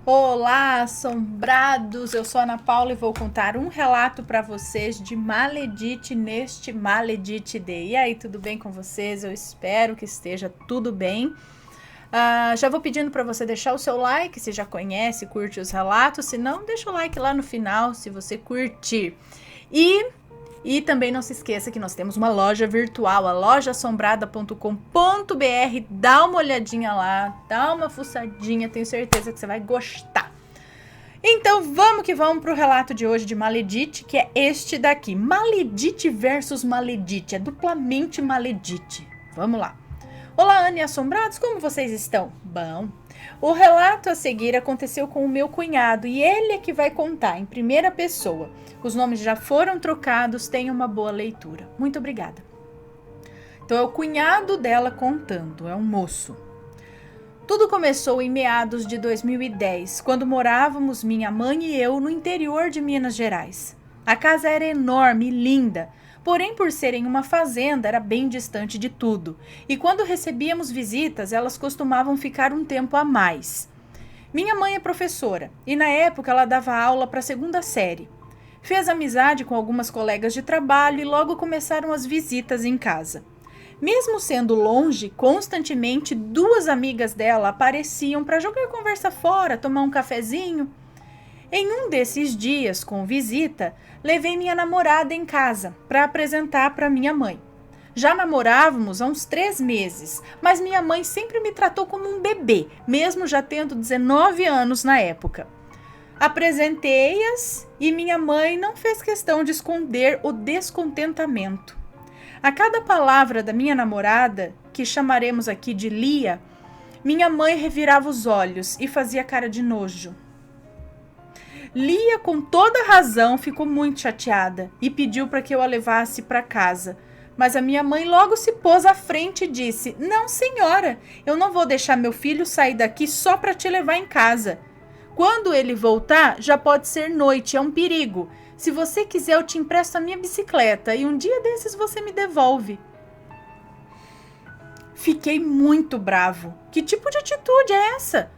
Olá, assombrados! Eu sou a Ana Paula e vou contar um relato para vocês de Maledite neste Maledite Day. E aí, tudo bem com vocês? Eu espero que esteja tudo bem. Já vou pedindo para você deixar o seu like se já conhece, curte os relatos. Se não, deixa o like lá no final se você curtir. E também não se esqueça que nós temos uma loja virtual, a lojaassombrada.com.br. Dá uma olhadinha lá, dá uma fuçadinha, tenho certeza que você vai gostar. Então vamos que vamos para o relato de hoje de Maledite, que é este daqui. Maledite versus Maledite, é duplamente Maledite. Vamos lá. Olá, Ana e assombrados, como vocês estão? Bom. O relato a seguir aconteceu com o meu cunhado e ele é que vai contar em primeira pessoa. Os nomes já foram trocados, tenha uma boa leitura. Muito obrigada. Então é o cunhado dela contando, é um moço. Tudo começou em meados de 2010, quando morávamos minha mãe e eu no interior de Minas Gerais. A casa era enorme e linda, porém por ser em uma fazenda era bem distante de tudo, e quando recebíamos visitas elas costumavam ficar um tempo a mais. Minha mãe é professora e na época ela dava aula para a segunda série. Fez amizade com algumas colegas de trabalho e logo começaram as visitas em casa. Mesmo sendo longe, constantemente duas amigas dela apareciam para jogar conversa fora, tomar um cafezinho. Em um desses dias, com visita, levei minha namorada em casa para apresentar para minha mãe. Já namorávamos há uns 3 meses, mas minha mãe sempre me tratou como um bebê, mesmo já tendo 19 anos na época. Apresentei-as e minha mãe não fez questão de esconder o descontentamento. A cada palavra da minha namorada, que chamaremos aqui de Lia, minha mãe revirava os olhos e fazia cara de nojo. Lia, com toda razão, ficou muito chateada e pediu para que eu a levasse para casa. Mas a minha mãe logo se pôs à frente e disse: "Não, senhora, eu não vou deixar meu filho sair daqui só para te levar em casa. Quando ele voltar, já pode ser noite, é um perigo. Se você quiser, eu te empresto a minha bicicleta e um dia desses você me devolve." Fiquei muito bravo. Que tipo de atitude é essa?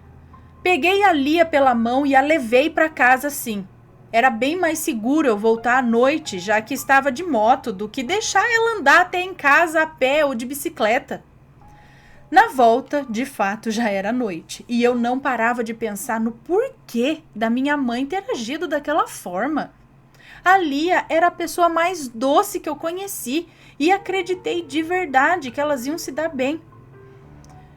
Peguei a Lia pela mão e a levei para casa sim. Era bem mais seguro eu voltar à noite, já que estava de moto, do que deixar ela andar até em casa a pé ou de bicicleta. Na volta, de fato, já era noite, e eu não parava de pensar no porquê da minha mãe ter agido daquela forma. A Lia era a pessoa mais doce que eu conheci e acreditei de verdade que elas iam se dar bem.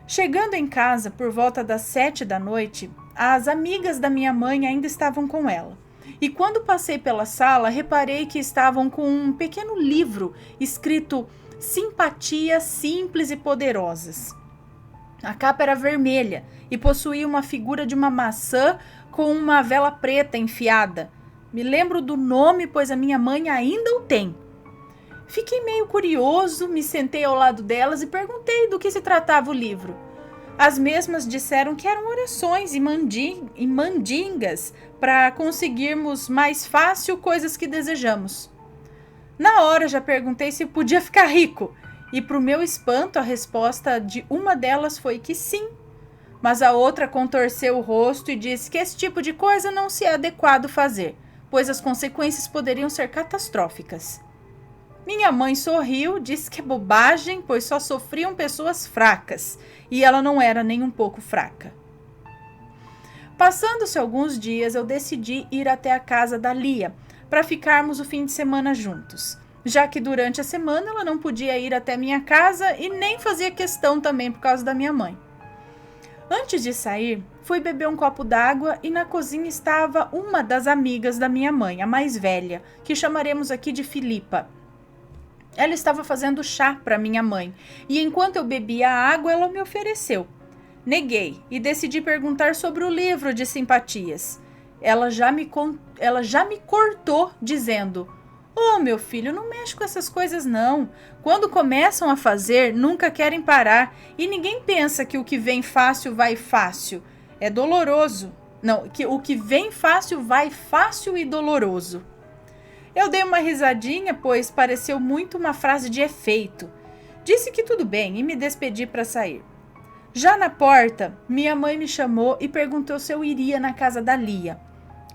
Chegando em casa por volta das 7 da noite, as amigas da minha mãe ainda estavam com ela. E quando passei pela sala, reparei que estavam com um pequeno livro escrito Simpatias Simples e Poderosas. A capa era vermelha e possuía uma figura de uma maçã com uma vela preta enfiada. Me lembro do nome, pois a minha mãe ainda o tem. Fiquei meio curioso, me sentei ao lado delas e perguntei do que se tratava o livro. As mesmas disseram que eram orações e mandingas para conseguirmos mais fácil coisas que desejamos. Na hora já perguntei se podia ficar rico. E para o meu espanto, a resposta de uma delas foi que sim. Mas a outra contorceu o rosto e disse que esse tipo de coisa não se é adequado fazer, pois as consequências poderiam ser catastróficas. Minha mãe sorriu, disse que é bobagem, pois só sofriam pessoas fracas, e ela não era nem um pouco fraca. Passando-se alguns dias, eu decidi ir até a casa da Lia, para ficarmos o fim de semana juntos, já que durante a semana ela não podia ir até minha casa e nem fazia questão também por causa da minha mãe. Antes de sair, fui beber um copo d'água e na cozinha estava uma das amigas da minha mãe, a mais velha, que chamaremos aqui de Filipa. Ela estava fazendo chá para minha mãe e enquanto eu bebia a água, ela me ofereceu. Neguei e decidi perguntar sobre o livro de simpatias. Ela já me cortou dizendo: "Oh, meu filho, não mexe com essas coisas não. Quando começam a fazer, nunca querem parar. E ninguém pensa que o que vem fácil vai fácil. É doloroso. Não, que o que vem fácil vai fácil e doloroso." Eu dei uma risadinha, pois pareceu muito uma frase de efeito. Disse que tudo bem e me despedi para sair. Já na porta, minha mãe me chamou e perguntou se eu iria na casa da Lia.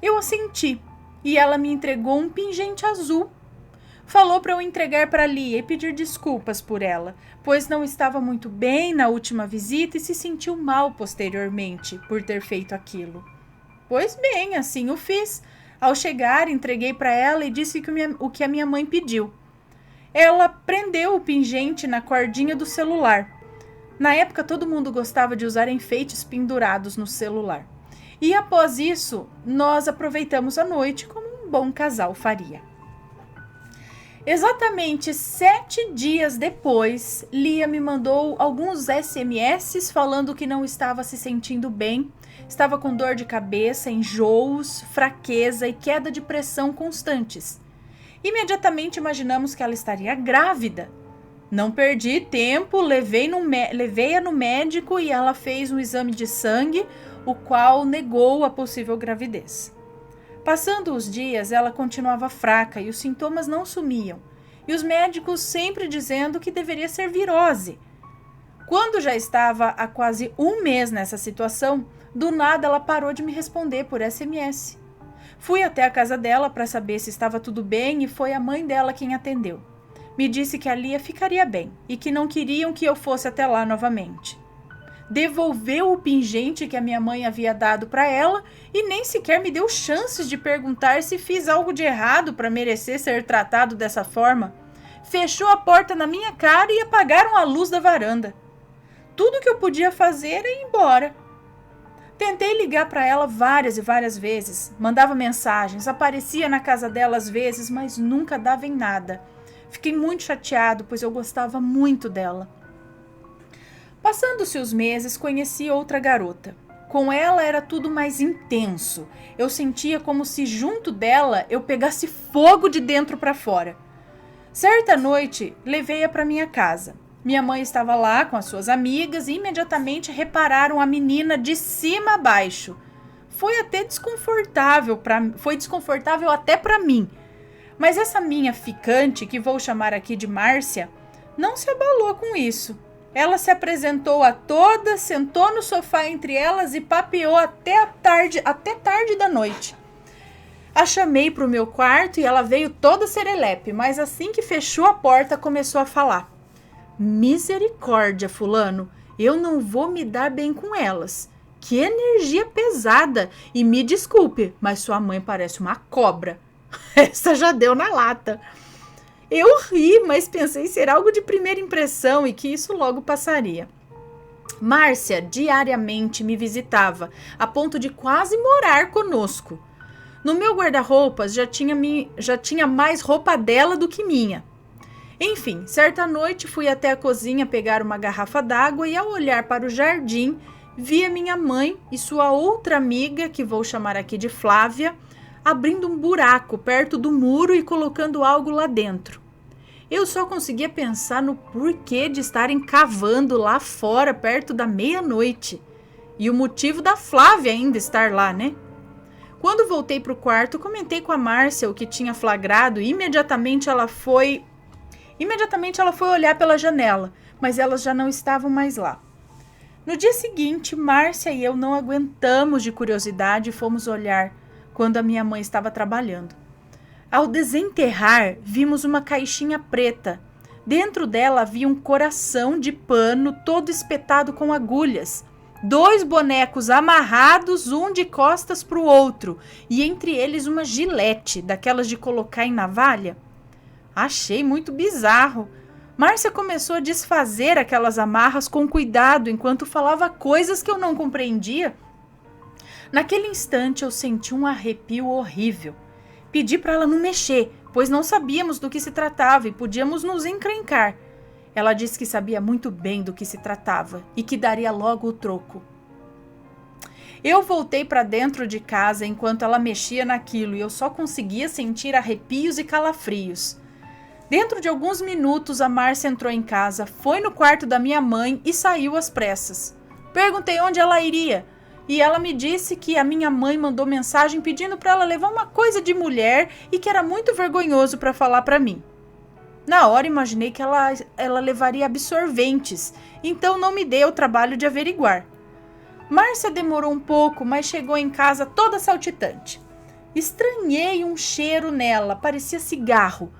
Eu assenti e ela me entregou um pingente azul. Falou para eu entregar para Lia e pedir desculpas por ela, pois não estava muito bem na última visita e se sentiu mal posteriormente por ter feito aquilo. Pois bem, assim o fiz. Ao chegar, entreguei para ela e disse o que a minha mãe pediu. Ela prendeu o pingente na cordinha do celular. Na época, todo mundo gostava de usar enfeites pendurados no celular. E após isso, nós aproveitamos a noite como um bom casal faria. Exatamente 7 dias depois, Lia me mandou alguns SMS falando que não estava se sentindo bem, estava com dor de cabeça, enjoos, fraqueza e queda de pressão constantes. Imediatamente imaginamos que ela estaria grávida. Não perdi tempo, levei-a no médico e ela fez um exame de sangue, o qual negou a possível gravidez. Passando os dias, ela continuava fraca e os sintomas não sumiam, e os médicos sempre dizendo que deveria ser virose. Quando já estava há quase um mês nessa situação, do nada ela parou de me responder por SMS. Fui até a casa dela para saber se estava tudo bem e foi a mãe dela quem atendeu. Me disse que a Lia ficaria bem e que não queriam que eu fosse até lá novamente. Devolveu o pingente que a minha mãe havia dado para ela e nem sequer me deu chances de perguntar se fiz algo de errado para merecer ser tratado dessa forma. Fechou a porta na minha cara e apagaram a luz da varanda. Tudo que eu podia fazer era ir embora. Tentei ligar para ela várias e várias vezes, mandava mensagens, aparecia na casa dela às vezes, mas nunca dava em nada. Fiquei muito chateado, pois eu gostava muito dela. Passando-se os meses, conheci outra garota. Com ela era tudo mais intenso. Eu sentia como se junto dela eu pegasse fogo de dentro para fora. Certa noite, levei-a para minha casa. Minha mãe estava lá com as suas amigas e imediatamente repararam a menina de cima a baixo. Foi desconfortável até para mim. Mas essa minha ficante, que vou chamar aqui de Márcia, não se abalou com isso. Ela se apresentou a todas, sentou no sofá entre elas e papeou até tarde da noite. A chamei para o meu quarto e ela veio toda serelepe, mas assim que fechou a porta começou a falar. Misericórdia, fulano, eu não vou me dar bem com elas. Que energia pesada! E me desculpe, mas sua mãe parece uma cobra. Essa já deu na lata. Eu ri, mas pensei ser algo de primeira impressão e que isso logo passaria. Márcia diariamente me visitava, a ponto de quase morar conosco. No meu guarda-roupas já tinha mais roupa dela do que minha. Enfim, certa noite fui até a cozinha pegar uma garrafa d'água e ao olhar para o jardim, vi a minha mãe e sua outra amiga, que vou chamar aqui de Flávia, abrindo um buraco perto do muro e colocando algo lá dentro. Eu só conseguia pensar no porquê de estarem cavando lá fora perto da meia-noite. E o motivo da Flávia ainda estar lá, né? Quando voltei para o quarto, comentei com a Márcia o que tinha flagrado e imediatamente ela foi olhar pela janela, mas elas já não estavam mais lá. No dia seguinte, Márcia e eu não aguentamos de curiosidade e fomos olhar quando a minha mãe estava trabalhando. Ao desenterrar, vimos uma caixinha preta. Dentro dela havia um coração de pano todo espetado com agulhas. 2 bonecos amarrados, um de costas para o outro, e entre eles uma gilete, daquelas de colocar em navalha. Achei muito bizarro. Márcia começou a desfazer aquelas amarras com cuidado, enquanto falava coisas que eu não compreendia. Naquele instante eu senti um arrepio horrível. Pedi para ela não mexer, pois não sabíamos do que se tratava e podíamos nos encrencar. Ela disse que sabia muito bem do que se tratava e que daria logo o troco. Eu voltei para dentro de casa enquanto ela mexia naquilo e eu só conseguia sentir arrepios e calafrios. Dentro de alguns minutos, a Márcia entrou em casa, foi no quarto da minha mãe e saiu às pressas. Perguntei onde ela iria e ela me disse que a minha mãe mandou mensagem pedindo para ela levar uma coisa de mulher e que era muito vergonhoso para falar para mim. Na hora imaginei que ela levaria absorventes, então não me dei o trabalho de averiguar. Márcia demorou um pouco, mas chegou em casa toda saltitante. Estranhei um cheiro nela, parecia cigarro.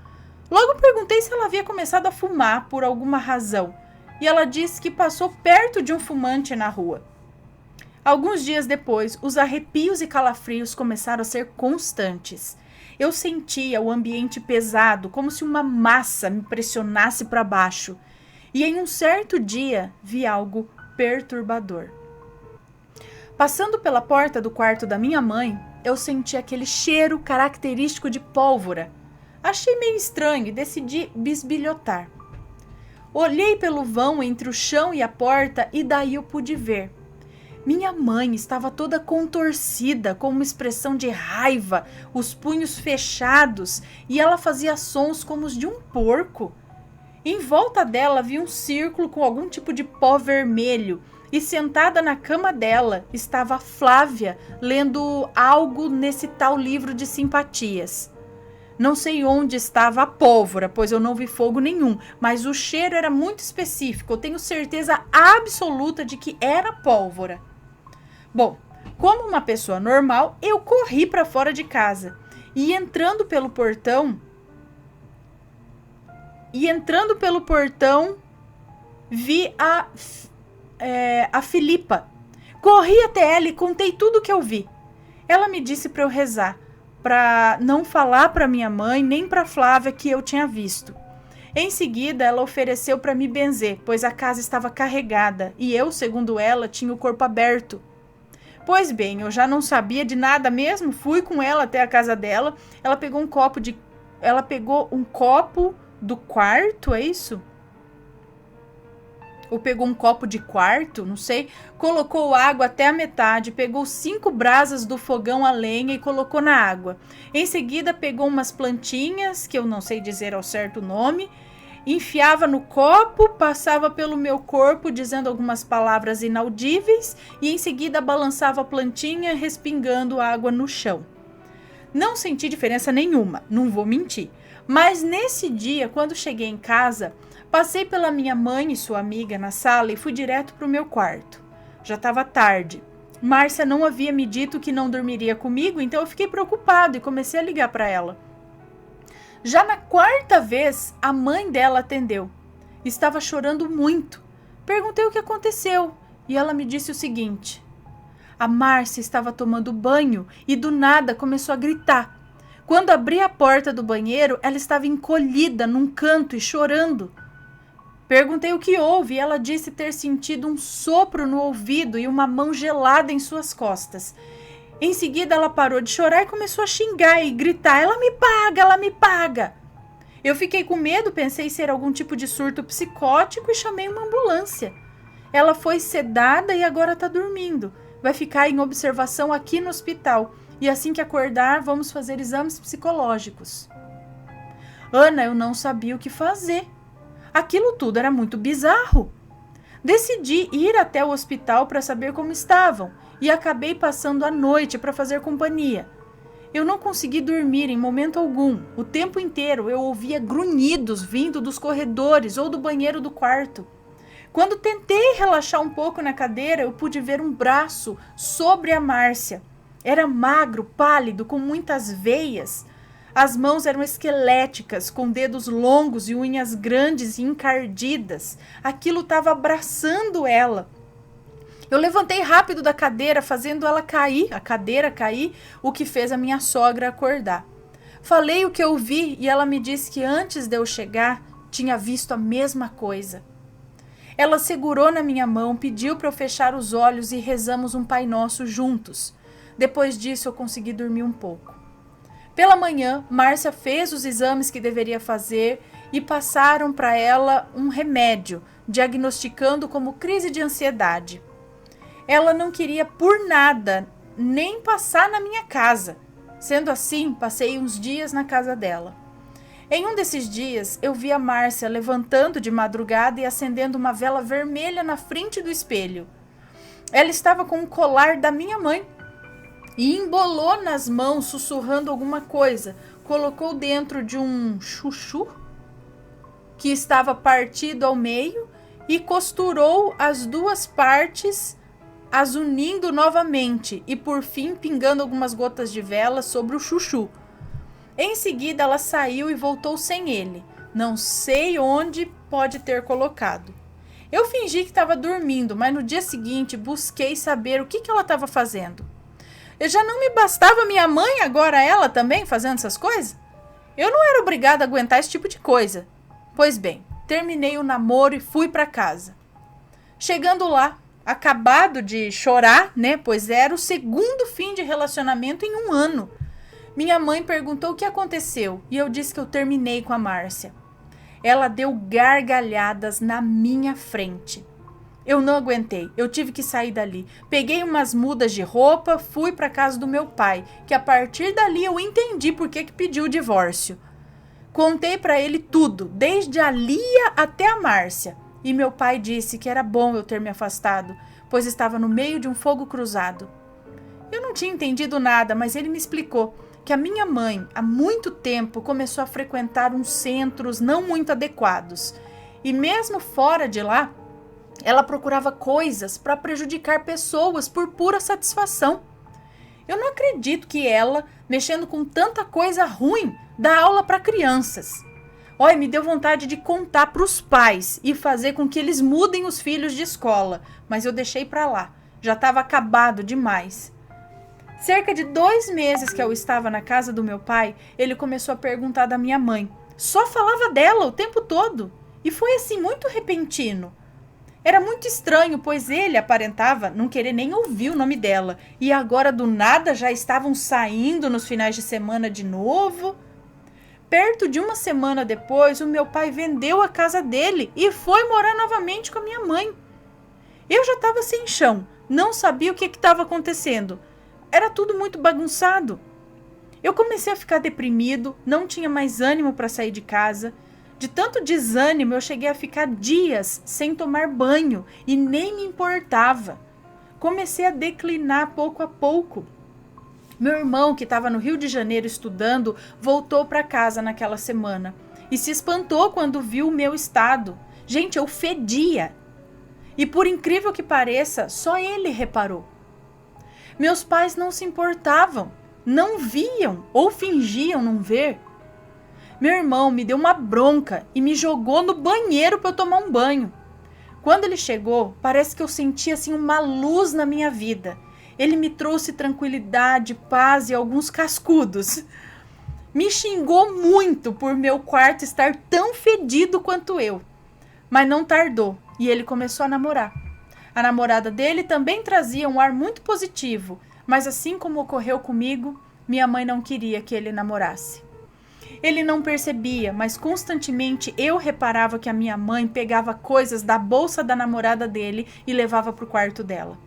Logo perguntei se ela havia começado a fumar por alguma razão, e ela disse que passou perto de um fumante na rua. Alguns dias depois, os arrepios e calafrios começaram a ser constantes. Eu sentia o ambiente pesado, como se uma massa me pressionasse para baixo. E em um certo dia, vi algo perturbador. Passando pela porta do quarto da minha mãe, eu senti aquele cheiro característico de pólvora. Achei meio estranho e decidi bisbilhotar. Olhei pelo vão entre o chão e a porta e daí eu pude ver. Minha mãe estava toda contorcida, com uma expressão de raiva, os punhos fechados, e ela fazia sons como os de um porco. Em volta dela havia um círculo com algum tipo de pó vermelho, e sentada na cama dela estava a Flávia, lendo algo nesse tal livro de simpatias. Não sei onde estava a pólvora, pois eu não vi fogo nenhum, mas o cheiro era muito específico, eu tenho certeza absoluta de que era pólvora. Bom, como uma pessoa normal, eu corri para fora de casa e entrando pelo portão, vi a Filipa. Corri até ela e contei tudo o que eu vi. Ela me disse para eu rezar, para não falar para minha mãe nem para Flávia que eu tinha visto. Em seguida, ela ofereceu para me benzer, pois a casa estava carregada e eu, segundo ela, tinha o corpo aberto. Pois bem, eu já não sabia de nada mesmo, fui com ela até a casa dela. Ela pegou um copo do quarto, é isso? Ou pegou um copo de quarto, não sei, colocou água até a metade, pegou 5 brasas do fogão a lenha e colocou na água. Em seguida, pegou umas plantinhas, que eu não sei dizer ao certo o nome, enfiava no copo, passava pelo meu corpo dizendo algumas palavras inaudíveis e em seguida balançava a plantinha respingando água no chão. Não senti diferença nenhuma, não vou mentir. Mas nesse dia, quando cheguei em casa, passei pela minha mãe e sua amiga na sala e fui direto para o meu quarto. Já estava tarde. Márcia não havia me dito que não dormiria comigo, então eu fiquei preocupado e comecei a ligar para ela. Já na 4ª vez, a mãe dela atendeu. Estava chorando muito. Perguntei o que aconteceu e ela me disse o seguinte: a Márcia estava tomando banho e do nada começou a gritar. Quando abri a porta do banheiro, ela estava encolhida num canto e chorando. Perguntei o que houve e ela disse ter sentido um sopro no ouvido e uma mão gelada em suas costas. Em seguida, ela parou de chorar e começou a xingar e gritar: ela me paga, ela me paga. Eu fiquei com medo, pensei ser algum tipo de surto psicótico e chamei uma ambulância. Ela foi sedada e agora está dormindo. Vai ficar em observação aqui no hospital. E assim que acordar, vamos fazer exames psicológicos. Ana, eu não sabia o que fazer. Aquilo tudo era muito bizarro. Decidi ir até o hospital para saber como estavam e acabei passando a noite para fazer companhia. Eu não consegui dormir em momento algum. O tempo inteiro eu ouvia grunhidos vindo dos corredores ou do banheiro do quarto. Quando tentei relaxar um pouco na cadeira, eu pude ver um braço sobre a Márcia. Era magro, pálido, com muitas veias. As mãos eram esqueléticas, com dedos longos e unhas grandes e encardidas. Aquilo estava abraçando ela. Eu levantei rápido da cadeira, fazendo a cadeira cair, o que fez a minha sogra acordar. Falei o que eu vi e ela me disse que antes de eu chegar, tinha visto a mesma coisa. Ela segurou na minha mão, pediu para eu fechar os olhos e rezamos um Pai Nosso juntos. Depois disso, eu consegui dormir um pouco. Pela manhã, Márcia fez os exames que deveria fazer e passaram para ela um remédio, diagnosticando como crise de ansiedade. Ela não queria por nada nem passar na minha casa. Sendo assim, passei uns dias na casa dela. Em um desses dias, eu vi a Márcia levantando de madrugada e acendendo uma vela vermelha na frente do espelho. Ela estava com um colar da minha mãe e embolou nas mãos, sussurrando alguma coisa. Colocou dentro de um chuchu. que estava partido ao meio, e costurou as duas partes, as unindo novamente e por fim pingando algumas gotas de vela sobre o chuchu. Em seguida ela saiu e voltou sem ele. Não sei onde pode ter colocado. Eu fingi que estava dormindo, mas no dia seguinte busquei saber o que ela estava fazendo. Eu já não me bastava minha mãe, agora ela também fazendo essas coisas? Eu não era obrigada a aguentar esse tipo de coisa. Pois bem, terminei o namoro e fui para casa. Chegando lá, acabado de chorar, né? Pois era o segundo fim de relacionamento em um ano. Minha mãe perguntou o que aconteceu e eu disse que eu terminei com a Márcia. Ela deu gargalhadas na minha frente. Eu não aguentei, eu tive que sair dali. Peguei umas mudas de roupa, fui para casa do meu pai, que a partir dali eu entendi por que pediu o divórcio. Contei para ele tudo, desde a Lia até a Márcia. E meu pai disse que era bom eu ter me afastado, pois estava no meio de um fogo cruzado. Eu não tinha entendido nada, mas ele me explicou que a minha mãe, há muito tempo, começou a frequentar uns centros não muito adequados. E mesmo fora de lá, ela procurava coisas para prejudicar pessoas por pura satisfação. Eu não acredito que ela, mexendo com tanta coisa ruim, dá aula para crianças. Olha, me deu vontade de contar para os pais e fazer com que eles mudem os filhos de escola, mas eu deixei para lá. Já estava acabado demais. Cerca de 2 meses que eu estava na casa do meu pai, ele começou a perguntar da minha mãe. Só falava dela o tempo todo. E foi assim, muito repentino. Era muito estranho, pois ele aparentava não querer nem ouvir o nome dela. E agora, do nada, já estavam saindo nos finais de semana de novo. Perto de 1 semana depois, o meu pai vendeu a casa dele e foi morar novamente com a minha mãe. Eu já estava sem chão, não sabia o que estava acontecendo. Era tudo muito bagunçado. Eu comecei a ficar deprimido, não tinha mais ânimo para sair de casa. De tanto desânimo, eu cheguei a ficar dias sem tomar banho e nem me importava. Comecei a declinar pouco a pouco. Meu irmão, que estava no Rio de Janeiro estudando, voltou para casa naquela semana e se espantou quando viu o meu estado. Gente, eu fedia. E por incrível que pareça, só ele reparou. Meus pais não se importavam, não viam ou fingiam não ver. Meu irmão me deu uma bronca e me jogou no banheiro para eu tomar um banho. Quando ele chegou, parece que eu senti assim uma luz na minha vida. Ele me trouxe tranquilidade, paz e alguns cascudos. Me xingou muito por meu quarto estar tão fedido quanto eu. Mas não tardou e ele começou a namorar. A namorada dele também trazia um ar muito positivo, mas assim como ocorreu comigo, minha mãe não queria que ele namorasse. Ele não percebia, mas constantemente eu reparava que a minha mãe pegava coisas da bolsa da namorada dele e levava para o quarto dela.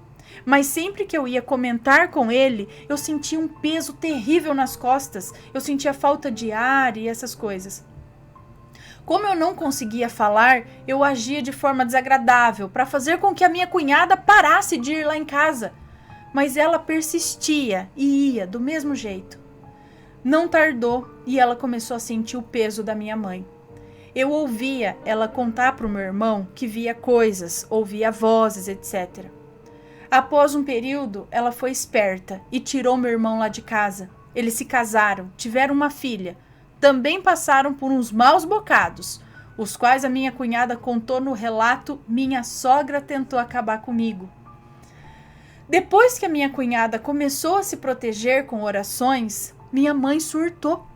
Mas sempre que eu ia comentar com ele, eu sentia um peso terrível nas costas, eu sentia falta de ar e essas coisas. Como eu não conseguia falar, eu agia de forma desagradável para fazer com que a minha cunhada parasse de ir lá em casa. Mas ela persistia e ia do mesmo jeito. Não tardou e ela começou a sentir o peso da minha mãe. Eu ouvia ela contar para o meu irmão que via coisas, ouvia vozes, etc. Após um período, ela foi esperta e tirou meu irmão lá de casa. Eles se casaram, tiveram uma filha. Também passaram por uns maus bocados, os quais a minha cunhada contou no relato Minha Sogra Tentou Acabar Comigo. Depois que a minha cunhada começou a se proteger com orações, minha mãe surtou.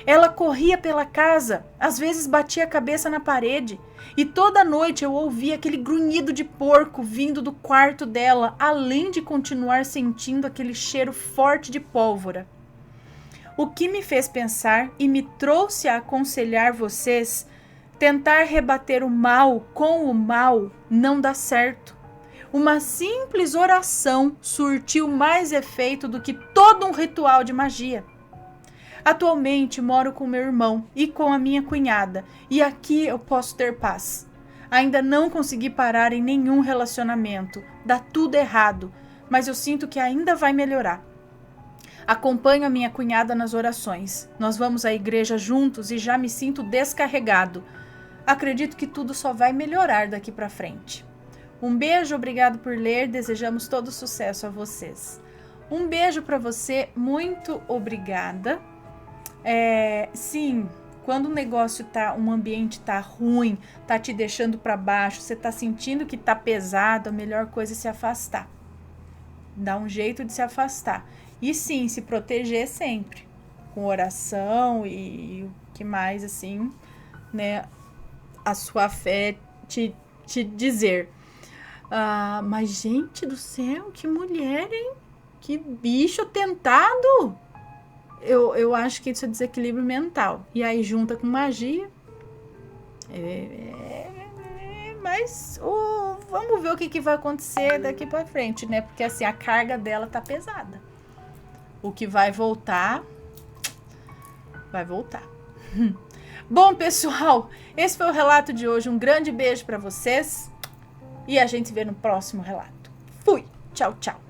Ela corria pela casa, às vezes batia a cabeça na parede, e toda noite eu ouvia aquele grunhido de porco vindo do quarto dela, além de continuar sentindo aquele cheiro forte de pólvora. O que me fez pensar e me trouxe a aconselhar vocês, tentar rebater o mal com o mal não dá certo. Uma simples oração surtiu mais efeito do que todo um ritual de magia. Atualmente moro com meu irmão e com a minha cunhada, e aqui eu posso ter paz. Ainda não consegui parar em nenhum relacionamento, dá tudo errado, mas eu sinto que ainda vai melhorar. Acompanho a minha cunhada nas orações. Nós vamos à igreja juntos e já me sinto descarregado. Acredito que tudo só vai melhorar daqui para frente. Um beijo, obrigado por ler, desejamos todo sucesso a vocês. Um beijo para você, muito obrigada. Sim, quando o negócio um ambiente tá ruim, tá te deixando para baixo, você tá sentindo que tá pesado, a melhor coisa é se afastar. Dá um jeito de se afastar. E sim, se proteger sempre, com oração e o que mais, assim, né, a sua fé te dizer. Mas, gente do céu, que mulher, hein? Que bicho tentado! Eu acho que isso é desequilíbrio mental. E aí junta com magia. Mas vamos ver o que vai acontecer daqui pra frente, né? Porque assim, a carga dela tá pesada. O que vai voltar, vai voltar. Bom, pessoal, esse foi o relato de hoje. Um grande beijo pra vocês. E a gente se vê no próximo relato. Fui! Tchau, tchau!